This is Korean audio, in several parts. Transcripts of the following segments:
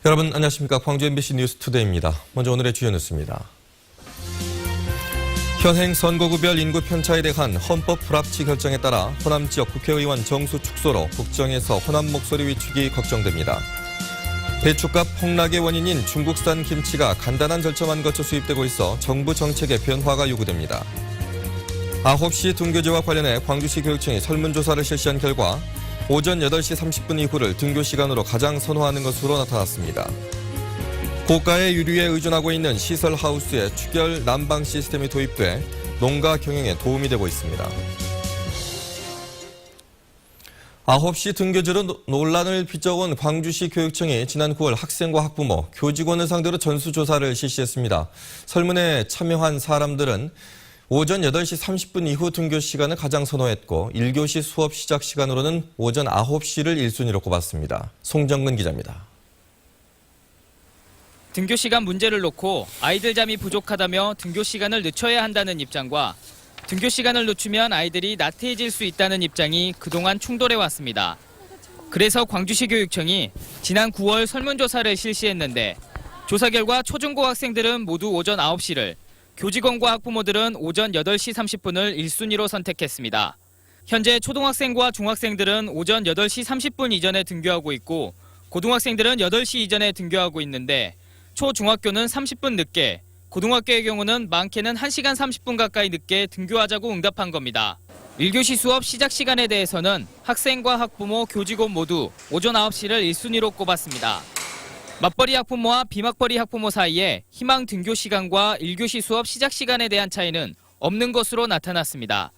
여러분 안녕하십니까. 광주 MBC 뉴스투데이입니다. 먼저 오늘의 주요 뉴스입니다. 현행 선거구별 인구 편차에 대한 헌법 불합치 결정에 따라 호남 지역 국회의원 정수 축소로 국정에서 호남 목소리 위축이 걱정됩니다. 배춧값 폭락의 원인인 중국산 김치가 간단한 절차만 거쳐 수입되고 있어 정부 정책의 변화가 요구됩니다. 9시 등교제와 관련해 광주시 교육청이 설문조사를 실시한 결과 오전 8시 30분 이후를 등교 시간으로 가장 선호하는 것으로 나타났습니다. 고가의 유류에 의존하고 있는 시설 하우스에 추결 난방 시스템이 도입돼 농가 경영에 도움이 되고 있습니다. 9시 등교제로 논란을 빚어온 광주시 교육청이 지난 9월 학생과 학부모, 교직원을 상대로 전수조사를 실시했습니다. 설문에 참여한 사람들은 오전 8시 30분 이후 등교 시간을 가장 선호했고 1교시 수업 시작 시간으로는 오전 9시를 1순위로 꼽았습니다. 송정근 기자입니다. 등교 시간 문제를 놓고 아이들 잠이 부족하다며 등교 시간을 늦춰야 한다는 입장과 등교 시간을 늦추면 아이들이 나태해질 수 있다는 입장이 그동안 충돌해 왔습니다. 그래서 광주시 교육청이 지난 9월 설문조사를 실시했는데 조사 결과 초중고 학생들은 모두 오전 9시를, 교직원과 학부모들은 오전 8시 30분을 1순위로 선택했습니다. 현재 초등학생과 중학생들은 오전 8시 30분 이전에 등교하고 있고 고등학생들은 8시 이전에 등교하고 있는데 초중학교는 30분 늦게, 고등학교의 경우는 많게는 1시간 30분 가까이 늦게 등교하자고 응답한 겁니다. 1교시 수업 시작 시간에 대해서는 학생과 학부모, 교직원 모두 오전 9시를 1순위로 꼽았습니다. 맞벌이 학부모와 비맞벌이 학부모 사이에 희망 등교 시간과 1교시 수업 시작 시간에 대한 차이는 없는 것으로 나타났습니다.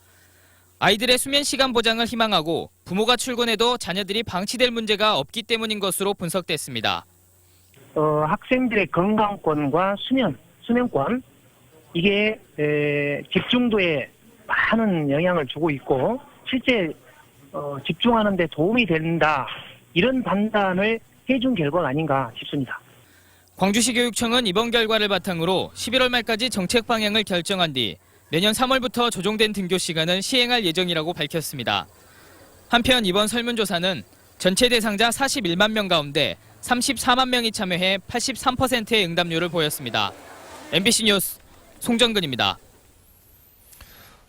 아이들의 수면 시간 보장을 희망하고 부모가 출근해도 자녀들이 방치될 문제가 없기 때문인 것으로 분석됐습니다. 학생들의 건강권과 수면권, 이게 집중도에 많은 영향을 주고 있고 실제 집중하는 데 도움이 된다, 이런 판단을 해준 결과가 아닌가 싶습니다. 광주시 교육청은 이번 결과를 바탕으로 11월 말까지 정책 방향을 결정한 뒤 내년 3월부터 조정된 등교 시간을 시행할 예정이라고 밝혔습니다. 한편 이번 설문조사는 전체 대상자 41만 명 가운데 34만 명이 참여해 83%의 응답률을 보였습니다. MBC 뉴스 송정근입니다.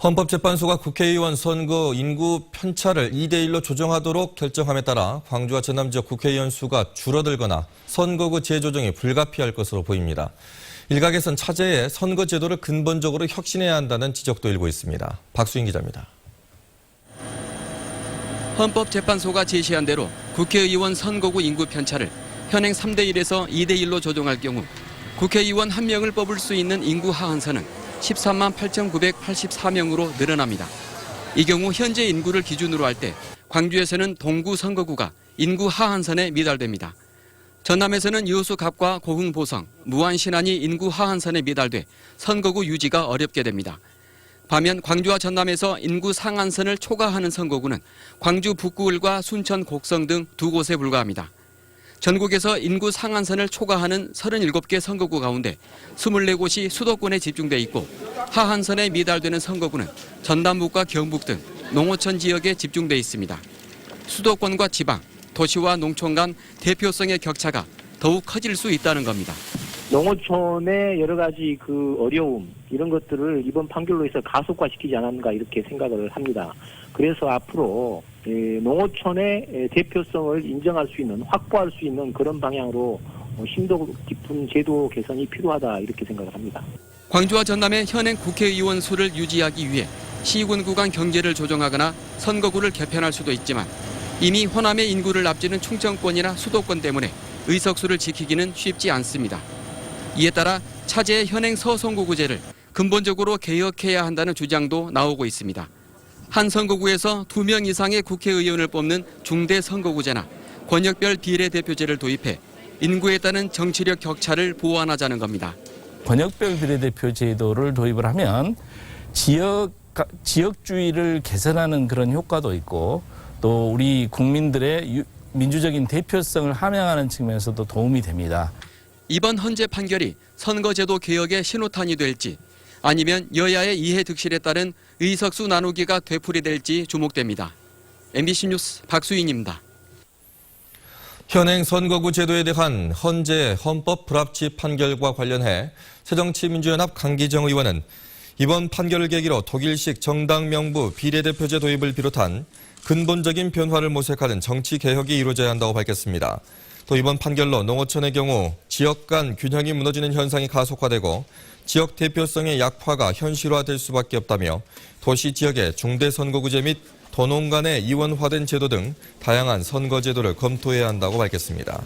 헌법재판소가 국회의원 선거 인구 편차를 2대1로 조정하도록 결정함에 따라 광주와 전남 지역 국회의원 수가 줄어들거나 선거구 재조정이 불가피할 것으로 보입니다. 일각에선 차제에 선거 제도를 근본적으로 혁신해야 한다는 지적도 일고 있습니다. 박수인 기자입니다. 헌법재판소가 제시한 대로 국회의원 선거구 인구 편차를 현행 3대1에서 2대1로 조정할 경우 국회의원 1명을 뽑을 수 있는 인구 하한선은 13만 8,984명으로 늘어납니다. 이 경우 현재 인구를 기준으로 할 때 광주에서는 동구 선거구가 인구 하한선에 미달됩니다. 전남에서는 여수 갑과 고흥 보성, 무안 신안이 인구 하한선에 미달돼 선거구 유지가 어렵게 됩니다. 반면 광주와 전남에서 인구 상한선을 초과하는 선거구는 광주 북구을과 순천 곡성 등 2곳에 불과합니다. 전국에서 인구 상한선을 초과하는 37개 선거구 가운데 24곳이 수도권에 집중돼 있고 하한선에 미달되는 선거구는 전남북과 경북 등 농어촌 지역에 집중돼 있습니다. 수도권과 지방, 도시와 농촌 간 대표성의 격차가 더욱 커질 수 있다는 겁니다. 농어촌의 여러 가지 어려움, 이런 것들을 이번 판결로 해서 가속화시키지 않았는가 이렇게 생각을 합니다. 그래서 앞으로 농어촌의 대표성을 인정할 수 있는, 확보할 수 있는 그런 방향으로 심도 깊은 제도 개선이 필요하다 이렇게 생각을 합니다. 광주와 전남의 현행 국회의원 수를 유지하기 위해 시군 구간 경제를 조정하거나 선거구를 개편할 수도 있지만 이미 호남의 인구를 앞지는 충청권이나 수도권 때문에 의석수를 지키기는 쉽지 않습니다. 이에 따라 차제의 현행 서선거구제를 근본적으로 개혁해야 한다는 주장도 나오고 있습니다. 한 선거구에서 2명 이상의 국회의원을 뽑는 중대 선거구제나 권역별 비례대표제를 도입해 인구에 따른 정치력 격차를 보완하자는 겁니다. 권역별 비례대표 제도를 도입을 하면 지역주의를 개선하는 그런 효과도 있고 또 우리 국민들의 민주적인 대표성을 함양하는 측면에서도 도움이 됩니다. 이번 헌재 판결이 선거제도 개혁의 신호탄이 될지 아니면 여야의 이해득실에 따른 의석수 나누기가 되풀이될지 주목됩니다. MBC 뉴스 박수인입니다. 현행 선거구 제도에 대한 헌재 헌법 불합치 판결과 관련해 새정치민주연합 강기정 의원은 이번 판결을 계기로 독일식 정당 명부 비례대표제 도입을 비롯한 근본적인 변화를 모색하는 정치 개혁이 이루어져야 한다고 밝혔습니다. 또 이번 판결로 농어촌의 경우 지역 간 균형이 무너지는 현상이 가속화되고 지역 대표성의 약화가 현실화될 수밖에 없다며 도시 지역의 중대 선거구제 및 도농 간의 이원화된 제도 등 다양한 선거 제도를 검토해야 한다고 밝혔습니다.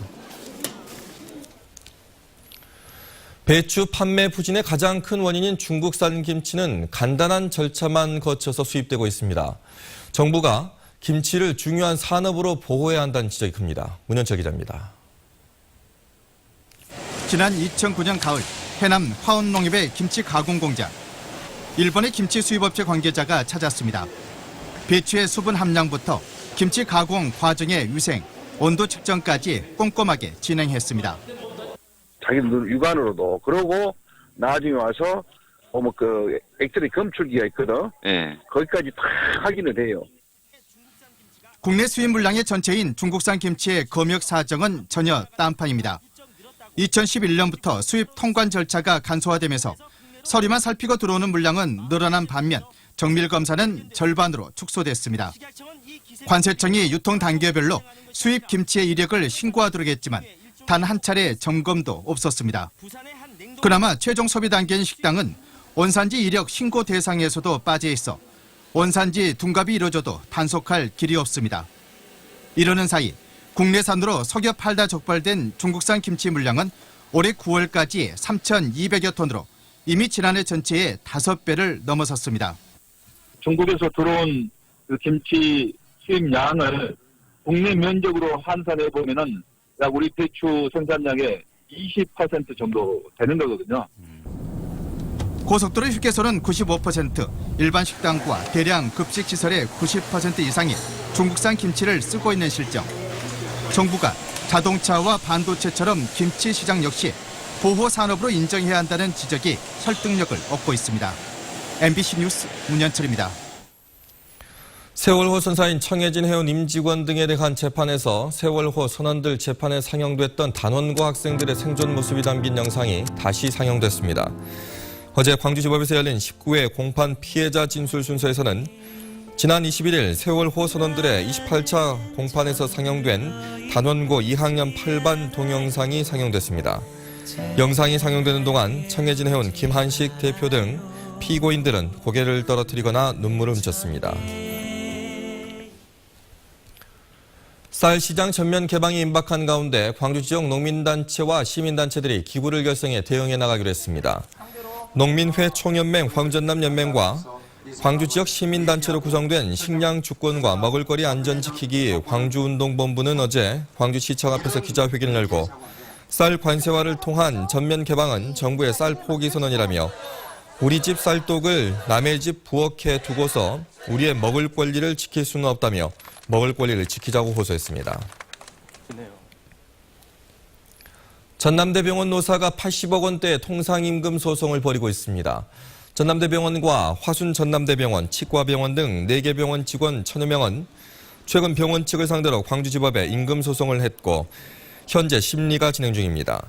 배추 판매 부진의 가장 큰 원인인 중국산 김치는 간단한 절차만 거쳐서 수입되고 있습니다. 정부가 김치를 중요한 산업으로 보호해야 한다는 지적이 큽니다. 문현철 기자입니다. 지난 2009년 가을 해남 화원농협의 김치 가공 공장. 일본의 김치 수입업체 관계자가 찾았습니다. 배추의 수분 함량부터 김치 가공 과정의 위생, 온도 측정까지 꼼꼼하게 진행했습니다. 자기들 육안으로도 그러고 나중에 와서 그 액트리 검출기가 있거든. 네. 거기까지 다 확인을 해요. 국내 수입 물량의 전체인 중국산 김치의 검역 사정은 전혀 딴판입니다. 2011년부터 수입 통관 절차가 간소화되면서 서류만 살피고 들어오는 물량은 늘어난 반면 정밀 검사는 절반으로 축소됐습니다. 관세청이 유통 단계별로 수입 김치의 이력을 신고하도록 했지만 단 한 차례 점검도 없었습니다. 그나마 최종 소비 단계인 식당은 원산지 이력 신고 대상에서도 빠져 있어 원산지 둔갑이 이뤄져도 단속할 길이 없습니다. 이러는 사이 국내산으로 속여 팔다 적발된 중국산 김치 물량은 올해 9월까지 3,200여 톤으로 이미 지난해 전체의 5배를 넘어섰습니다. 중국에서 들어온 그 김치 수입량을 국내 면적으로 환산해 보면은 약 우리 배추 생산량의 20% 정도 되는 거거든요. 고속도로 휴게소는 95%, 일반 식당과 대량 급식 시설의 90% 이상이 중국산 김치를 쓰고 있는 실정. 정부가 자동차와 반도체처럼 김치 시장 역시 보호 산업으로 인정해야 한다는 지적이 설득력을 얻고 있습니다. MBC 뉴스 문현철입니다. 세월호 선사인 청해진 해운 임직원 등에 대한 재판에서 세월호 선원들 재판에 상영됐던 단원고 학생들의 생존 모습이 담긴 영상이 다시 상영됐습니다. 어제 광주지법에서 열린 19회 공판 피해자 진술 순서에서는 지난 21일 세월호 선원들의 28차 공판에서 상영된 단원고 2학년 8반 동영상이 상영됐습니다. 영상이 상영되는 동안 청해진 해운 김한식 대표 등 피고인들은 고개를 떨어뜨리거나 눈물을 훔쳤습니다. 쌀 시장 전면 개방이 임박한 가운데 광주 지역 농민단체와 시민단체들이 기구를 결성해 대응해 나가기로 했습니다. 농민회 총연맹 황전남연맹과 광주 지역 시민단체로 구성된 식량 주권과 먹을거리 안전 지키기 광주운동본부는 어제 광주시청 앞에서 기자회견을 열고 쌀 관세화를 통한 전면 개방은 정부의 쌀 포기 선언이라며 우리 집 쌀독을 남의 집 부엌에 두고서 우리의 먹을 권리를 지킬 수는 없다며 먹을 권리를 지키자고 호소했습니다. 전남대병원 노사가 80억 원대 통상임금 소송을 벌이고 있습니다. 전남대병원과 화순전남대병원, 치과병원 등 4개 병원 직원 1,000여 명은 최근 병원 측을 상대로 광주지법에 임금 소송을 했고 현재 심리가 진행 중입니다.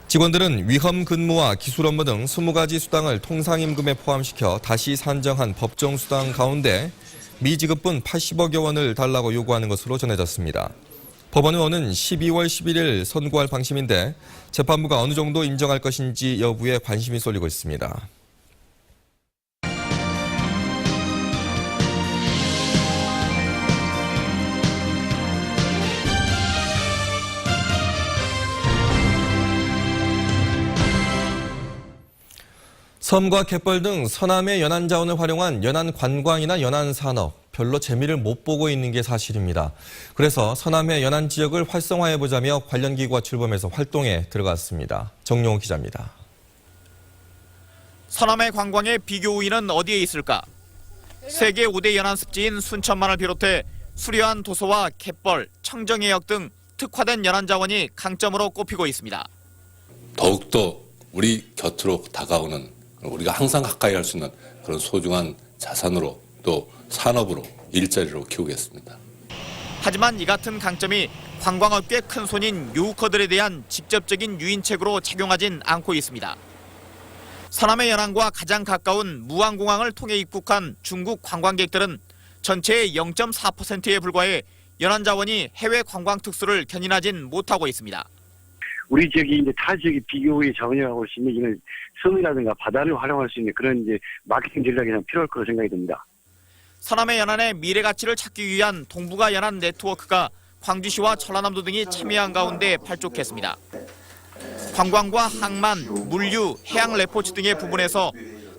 직원들은 위험 근무와 기술 업무 등 20가지 수당을 통상임금에 포함시켜 다시 산정한 법정 수당 가운데 미지급분 80억여 원을 달라고 요구하는 것으로 전해졌습니다. 법원은 오는 12월 11일 선고할 방침인데 재판부가 어느 정도 인정할 것인지 여부에 관심이 쏠리고 있습니다. 섬과 갯벌 등 서남의 연안 자원을 활용한 연안 관광이나 연안 산업 별로 재미를 못 보고 있는 게 사실입니다. 그래서 서남의 연안 지역을 활성화해보자며 관련 기구가 출범해서 활동에 들어갔습니다. 정용호 기자입니다. 서남의 관광의 비교 우위는 어디에 있을까? 세계 5대 연안 습지인 순천만을 비롯해 수려한 도서와 갯벌, 청정해역 등 특화된 연안 자원이 강점으로 꼽히고 있습니다. 더욱더 우리 곁으로 다가오는 우리가 항상 가까이 할 수 있는 그런 소중한 자산으로 또 산업으로 일자리로 키우겠습니다. 하지만 이 같은 강점이 관광업계 큰손인 요우커들에 대한 직접적인 유인책으로 작용하진 않고 있습니다. 서남의 연안과 가장 가까운 무안공항을 통해 입국한 중국 관광객들은 전체의 0.4%에 불과해 연안 자원이 해외 관광 특수를 견인하진 못하고 있습니다. 우리 지역이 이제 타 지역이 비교에 적응하고 수 있는 이런 섬이라든가 바다를 활용할 수 있는 그런 이제 마케팅 전략이 필요할 거로 생각이 듭니다. 서남의 연안의 미래 가치를 찾기 위한 동북아 연안 네트워크가 광주시와 전라남도 등이 참여한 가운데 발족했습니다. 관광과 항만, 물류, 해양 레포츠 등의 부분에서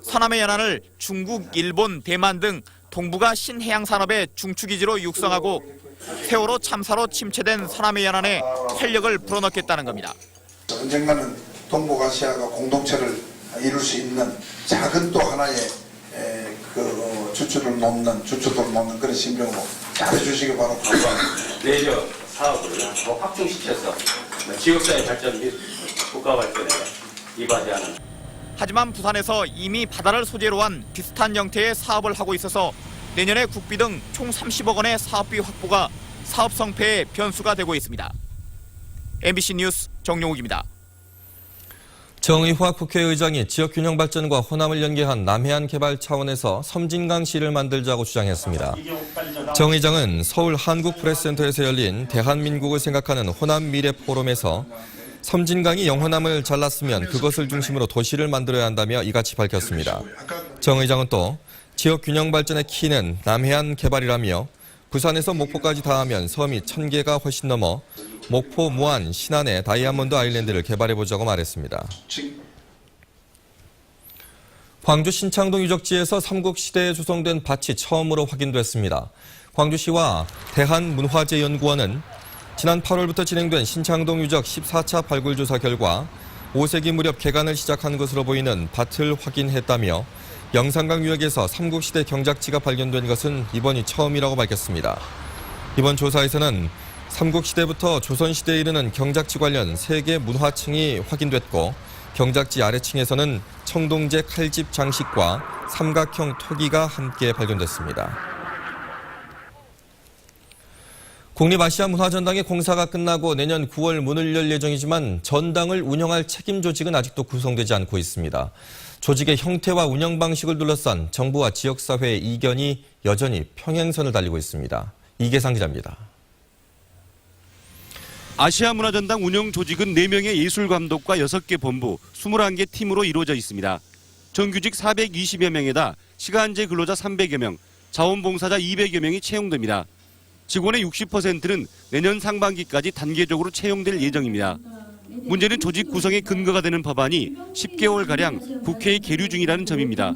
서남의 연안을 중국, 일본, 대만 등 동북아 신해양 산업의 중추기지로 육성하고 세월호 참사로 침체된 서남의 연안에 활력을 불어넣겠다는 겁니다. 언젠가는 동북아시아가 공동체를 이룰 수 있는 작은 또 하나의 주축을 놓는 그런 심정으로 잘해주시기 바랍니다. 내저 사업을 확충시켜서 지역사회 발전 및 국가 발전에 이바지하는. 하지만 부산에서 이미 바다를 소재로 한 비슷한 형태의 사업을 하고 있어서 내년에 국비 등 총 30억 원의 사업비 확보가 사업 성패의 변수가 되고 있습니다. MBC 뉴스 정용욱입니다. 정의화 국회의장이 지역균형 발전과 호남을 연계한 남해안 개발 차원에서 섬진강시를 만들자고 주장했습니다. 정 의장은 서울 한국프레스센터에서 열린 대한민국을 생각하는 호남 미래 포럼에서 섬진강이 영호남을 잘랐으면 그것을 중심으로 도시를 만들어야 한다며 이같이 밝혔습니다. 정 의장은 또 지역균형 발전의 키는 남해안 개발이라며 부산에서 목포까지 닿으면 섬이 1000개가 훨씬 넘어 목포, 무안, 신안의 다이아몬드 아일랜드를 개발해보자고 말했습니다. 광주 신창동 유적지에서 삼국시대에 조성된 밭이 처음으로 확인됐습니다. 광주시와 대한문화재연구원은 지난 8월부터 진행된 신창동 유적 14차 발굴조사 결과 5세기 무렵 개간을 시작한 것으로 보이는 밭을 확인했다며 영산강 유역에서 삼국시대 경작지가 발견된 것은 이번이 처음이라고 밝혔습니다. 이번 조사에서는 삼국시대부터 조선시대에 이르는 경작지 관련 3개 문화층이 확인됐고 경작지 아래층에서는 청동제 칼집 장식과 삼각형 토기가 함께 발견됐습니다. 국립아시아문화전당의 공사가 끝나고 내년 9월 문을 열 예정이지만 전당을 운영할 책임 조직은 아직도 구성되지 않고 있습니다. 조직의 형태와 운영 방식을 둘러싼 정부와 지역사회의 이견이 여전히 평행선을 달리고 있습니다. 이계상 기자입니다. 아시아문화전당 운영 조직은 4명의 예술감독과 6개 본부, 21개 팀으로 이루어져 있습니다. 정규직 420여 명에다 시간제 근로자 300여 명, 자원봉사자 200여 명이 채용됩니다. 직원의 60%는 내년 상반기까지 단계적으로 채용될 예정입니다. 문제는 조직 구성의 근거가 되는 법안이 10개월가량 국회에 계류 중이라는 점입니다.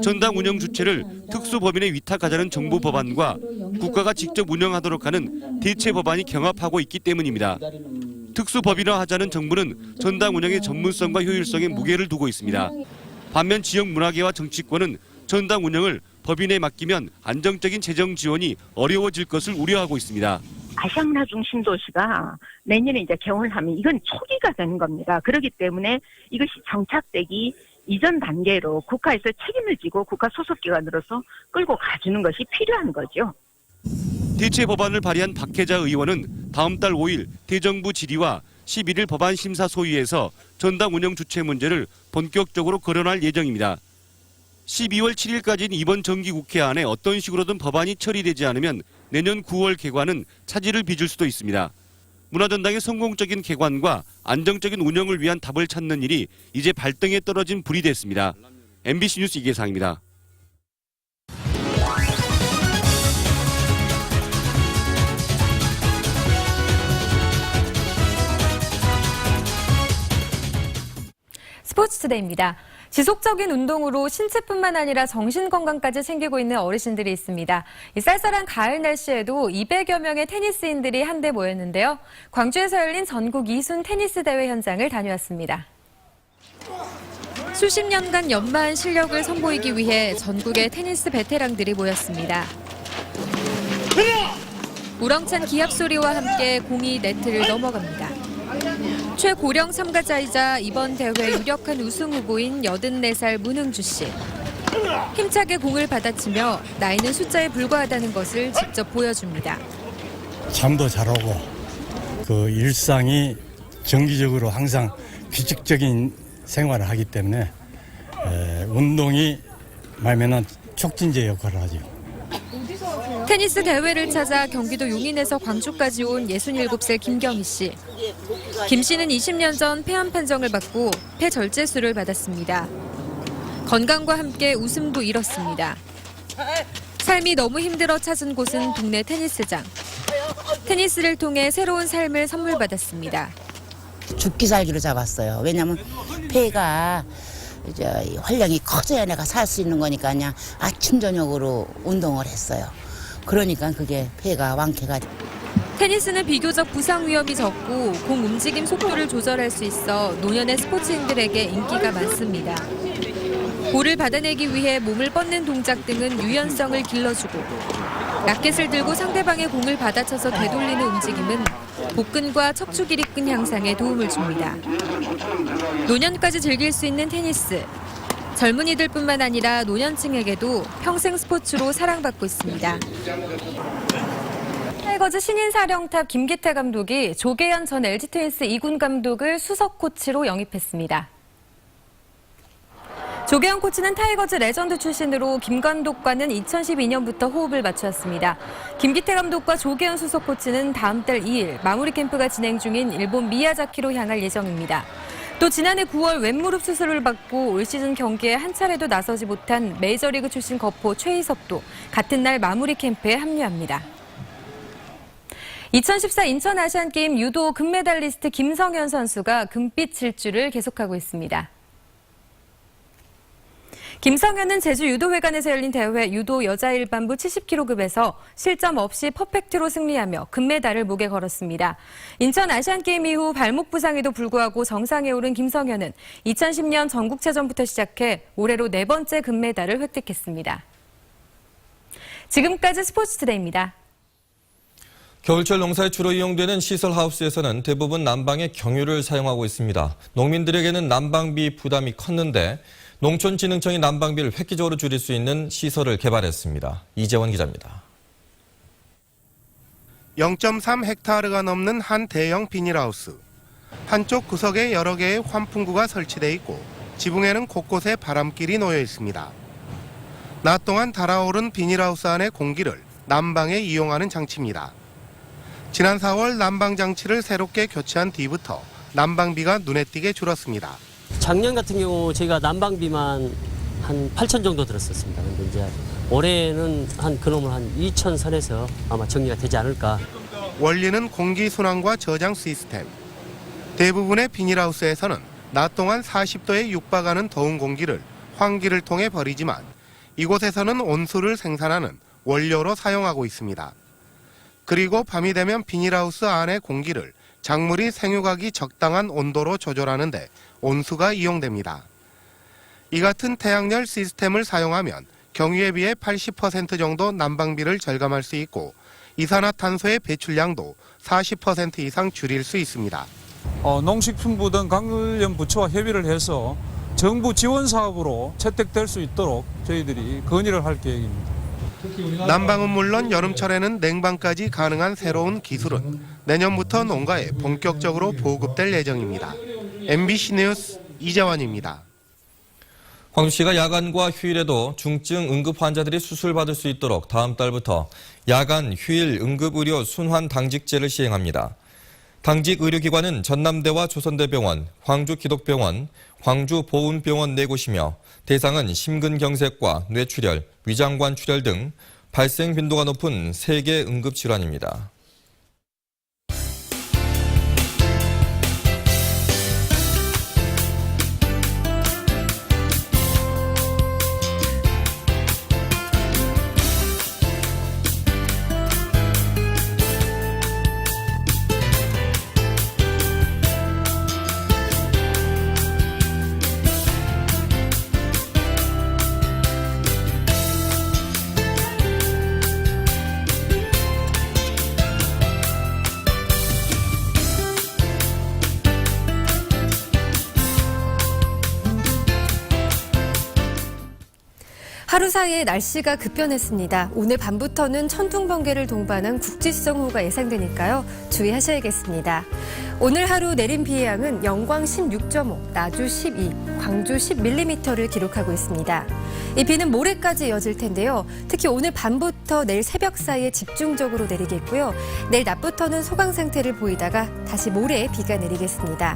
전당 운영 주체를 특수법인에 위탁하자는 정부 법안과 국가가 직접 운영하도록 하는 대체 법안이 경합하고 있기 때문입니다. 특수법인화하자는 정부는 전당 운영의 전문성과 효율성에 무게를 두고 있습니다. 반면 지역 문화계와 정치권은 전당 운영을 법인에 맡기면 안정적인 재정 지원이 어려워질 것을 우려하고 있습니다. 아시아문화중 신도시가 내년에 이제 개원하면 이건 초기가 되는 겁니다. 그렇기 때문에 이것이 정착되기 이전 단계로 국가에서 책임을 지고 국가 소속기관으로서 끌고 가주는 것이 필요한 거죠. 대체 법안을 발의한 박혜자 의원은 다음 달 5일 대정부 질의와 11일 법안 심사 소위에서 전당 운영 주체 문제를 본격적으로 거론할 예정입니다. 12월 7일까지는 이번 정기국회 안에 어떤 식으로든 법안이 처리되지 않으면 내년 9월 개관은 차질을 빚을 수도 있습니다. 문화전당의 성공적인 개관과 안정적인 운영을 위한 답을 찾는 일이 이제 발등에 떨어진 불이 됐습니다. MBC 뉴스 이계상입니다. 스포츠투데이입니다. 지속적인 운동으로 신체뿐만 아니라 정신건강까지 챙기고 있는 어르신들이 있습니다. 이 쌀쌀한 가을 날씨에도 200여 명의 테니스인들이 한데 모였는데요. 광주에서 열린 전국 이순 테니스 대회 현장을 다녀왔습니다. 수십 년간 연마한 실력을 선보이기 위해 전국의 테니스 베테랑들이 모였습니다. 우렁찬 기합 소리와 함께 공이 네트를 넘어갑니다. 최고령 참가자이자 이번 대회 유력한 우승 후보인 84살 문흥주 씨. 힘차게 공을 받아치며 나이는 숫자에 불과하다는 것을 직접 보여줍니다. 잠도 잘 오고 그 일상이 정기적으로 항상 규칙적인 생활을 하기 때문에 운동이 말하면 촉진제 역할을 하죠. 테니스 대회를 찾아 경기도 용인에서 광주까지 온 67살 김경희 씨. 김 씨는 20년 전 폐암 판정을 받고 폐절제술을 받았습니다. 건강과 함께 웃음도 잃었습니다. 삶이 너무 힘들어 찾은 곳은 동네 테니스장. 테니스를 통해 새로운 삶을 선물 받았습니다. 죽기 살기로 잡았어요. 왜냐면 폐가 이제 활량이 커져야 내가 살 수 있는 거니까 그냥 아침 저녁으로 운동을 했어요. 그러니까 그게 폐가 완쾌가. 테니스는 비교적 부상 위험이 적고 공 움직임 속도를 조절할 수 있어 노년의 스포츠인들에게 인기가 많습니다. 볼을 받아내기 위해 몸을 뻗는 동작 등은 유연성을 길러주고 라켓을 들고 상대방의 공을 받아쳐서 되돌리는 움직임은 복근과 척추 기립근 향상에 도움을 줍니다. 노년까지 즐길 수 있는 테니스. 젊은이들뿐만 아니라 노년층에게도 평생 스포츠로 사랑받고 있습니다. 타이거즈 신인 사령탑 김기태 감독이 조계현 전 LG 트윈스 2군 감독을 수석 코치로 영입했습니다. 조계현 코치는 타이거즈 레전드 출신으로 김 감독과는 2012년부터 호흡을 맞추었습니다. 김기태 감독과 조계현 수석 코치는 다음 달 2일 마무리 캠프가 진행 중인 일본 미야자키로 향할 예정입니다. 또 지난해 9월 왼무릎 수술을 받고 올 시즌 경기에 한 차례도 나서지 못한 메이저리그 출신 거포 최희섭도 같은 날 마무리 캠프에 합류합니다. 2014 인천 아시안게임 유도 금메달리스트 김성현 선수가 금빛 질주를 계속하고 있습니다. 김성현은 제주 유도회관에서 열린 대회 유도 여자 일반부 70kg급에서 실점 없이 퍼펙트로 승리하며 금메달을 목에 걸었습니다. 인천 아시안게임 이후 발목 부상에도 불구하고 정상에 오른 김성현은 2010년 전국체전부터 시작해 올해로 4번째 금메달을 획득했습니다. 지금까지 스포츠투데이입니다. 겨울철 농사에 주로 이용되는 시설 하우스에서는 대부분 난방에 경유를 사용하고 있습니다. 농민들에게는 난방비 부담이 컸는데 농촌진흥청이 난방비를 획기적으로 줄일 수 있는 시설을 개발했습니다. 이재원 기자입니다. 0.3헥타르가 넘는 한 대형 비닐하우스. 한쪽 구석에 여러 개의 환풍구가 설치돼 있고 지붕에는 곳곳에 바람길이 놓여 있습니다. 낮 동안 달아오른 비닐하우스 안의 공기를 난방에 이용하는 장치입니다. 지난 4월 난방 장치를 새롭게 교체한 뒤부터 난방비가 눈에 띄게 줄었습니다. 작년 같은 경우 저희가 난방비만 한 8천 정도 들었었습니다. 근데 이제 올해는 한 그놈을 한 2천 선에서 아마 정리가 되지 않을까. 원리는 공기 순환과 저장 시스템. 대부분의 비닐하우스에서는 낮 동안 40도에 육박하는 더운 공기를 환기를 통해 버리지만 이곳에서는 온수를 생산하는 원료로 사용하고 있습니다. 그리고 밤이 되면 비닐하우스 안의 공기를 작물이 생육하기 적당한 온도로 조절하는데 온수가 이용됩니다. 이 같은 태양열 시스템을 사용하면 경유에 비해 80% 정도 난방비를 절감할 수 있고 이산화탄소의 배출량도 40% 이상 줄일 수 있습니다. 농식품부 등 관련 부처와 협의를 해서 정부 지원 사업으로 채택될 수 있도록 저희들이 건의를 할 계획입니다. 난방은 물론 여름철에는 냉방까지 가능한 새로운 기술은 내년부터 농가에 본격적으로 보급될 예정입니다. MBC 뉴스 이재원입니다. 광주시가 야간과 휴일에도 중증 응급 환자들이 수술받을 수 있도록 다음 달부터 야간 휴일 응급의료 순환 당직제를 시행합니다. 당직 의료기관은 전남대와 조선대병원, 광주기독병원, 광주보훈병원 4곳이며 대상은 심근경색과 뇌출혈, 위장관 출혈 등 발생 빈도가 높은 3개 응급질환입니다. 하루 사이에 날씨가 급변했습니다. 오늘 밤부터는 천둥, 번개를 동반한 국지성 호우가 예상되니까요. 주의하셔야겠습니다. 오늘 하루 내린 비의 양은 영광 16.5, 나주 12, 광주 10mm를 기록하고 있습니다. 이 비는 모레까지 이어질 텐데요. 특히 오늘 밤부터 내일 새벽 사이에 집중적으로 내리겠고요. 내일 낮부터는 소강 상태를 보이다가 다시 모레 비가 내리겠습니다.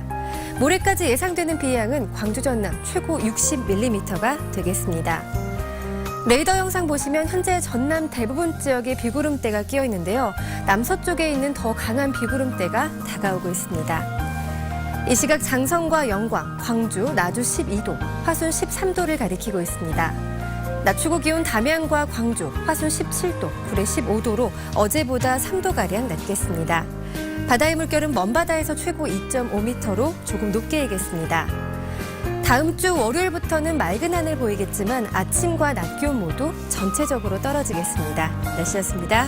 모레까지 예상되는 비의 양은 광주 전남 최고 60mm가 되겠습니다. 레이더 영상 보시면 현재 전남 대부분 지역에 비구름대가 끼어 있는데요. 남서쪽에 있는 더 강한 비구름대가 다가오고 있습니다. 이 시각 장성과 영광, 광주, 나주 12도, 화순 13도를 가리키고 있습니다. 낮 최고 기온 담양과 광주, 화순 17도, 구례 15도로 어제보다 3도가량 낮겠습니다. 바다의 물결은 먼바다에서 최고 2.5m로 조금 높게 일겠습니다. 다음 주 월요일부터는 맑은 하늘 보이겠지만 아침과 낮 기온 모두 전체적으로 떨어지겠습니다. 날씨였습니다.